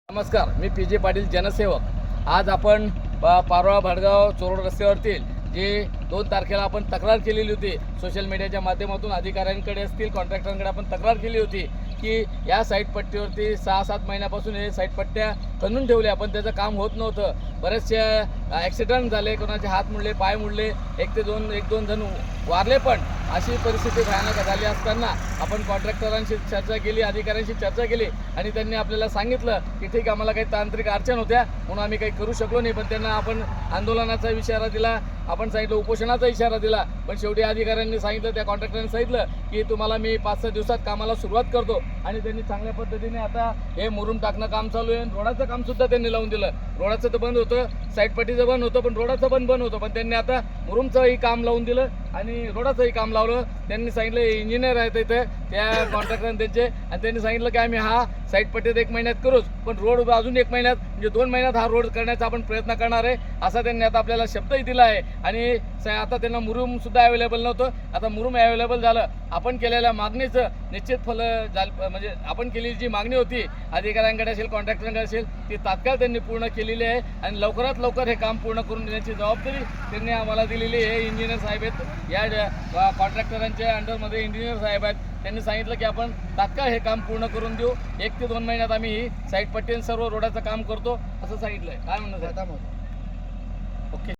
नमस्कार, मी पी जे पाटील जनसेवक। आज आपण पारोळा भडगाव चोरोड रस्त्यावरतील जे 2 तारखेला आपण तक्रार केलेली होती, सोशल मीडियाच्या माध्यमातून अधिकाऱ्यांकडे असतील कॉन्ट्रॅक्टरांकडे आपण तक्रार केली होती की या साईट पट्टीवरती 6-7 महिन्यापासून हे साईट पट्ट्या खणून ठेवल्या, पण त्याचं काम होत नव्हतं। बरेचसे ॲक्सिडेंट झाले, कोणाचे हात मुडले, पाय मुडले, एक दोन जण वारले। पण अशी परिस्थिती भयानक झाली असताना आपण कॉन्ट्रॅक्टरांशी चर्चा केली, अधिकाऱ्यांशी चर्चा केली आणि त्यांनी आपल्याला सांगितलं की ठीक, आम्हाला काही तांत्रिक अडचण होत्या म्हणून आम्ही काही करू शकलो नाही। पण त्यांना आपण आंदोलनाचा इशारा दिला, आपण सांगितलं उपोषणाचा इशारा दिला, पण शेवटी अधिकाऱ्यांनी सांगितलं, त्या कॉन्ट्रॅक्टरांनी सांगितलं की तुम्हाला मी 5-6 दिवसात कामाला सुरुवात करतो। आणि त्यांनी चांगल्या पद्धतीने आता हे मुरुम टाकणं काम चालू आहे। रोडाचं कामसुद्धा त्यांनी लावून दिलं। रोडाचं तर बंद होतं, साईट पट्टीचं बंद होतं, पण रोडाचं पण बंद होतं, पण त्यांनी आता मुरुमचंही काम लावून दिलं आणि रोडाचंही काम लावलं। त्यांनी सांगितलं इंजिनियर आहेत इथे त्या कॉन्ट्रॅक्टरांनी त्यांचे, आणि त्यांनी सांगितलं की आम्ही हा साईट पट्टीत 1 महिन्यात करूच, पण रोड अजून 1 महिन्यात म्हणजे 2 महिन्यात हा रोड करण्याचा आपण प्रयत्न करणार आहे, असा त्यांनी आता आपल्याला शब्दही दिला आहे। आणि आता त्यांना मुरुमसुद्धा अवेलेबल नव्हतं, आता मुरुम अवेलेबल झालं। आपण केलेल्या मागणीचं निश्चित फल झालं, म्हणजे आपण केलेली जी मागणी होती अधिकाऱ्यांकडे असेल कॉन्ट्रॅक्टरांकडे असेल ती तात्काळ त्यांनी पूर्ण केलेली आहे आणि लवकरात लवकर हे काम पूर्ण करून देण्याची जबाबदारी त्यांनी आम्हाला दिलेली आहे। इंजिनियर साहेब आहेत, या कॉन्ट्रॅक्टरांच्या अंडरमध्ये इंजिनियर साहेब आहेत, त्यांनी सांगितलं की आपण तात्काळ हे काम पूर्ण करून देऊ, 1 ते 2 महिन्यात आम्ही ही साईट पट्टी सर्व रोडाचं काम करतो असं सांगितलं आहे। काय म्हणणं साहेब? ओके।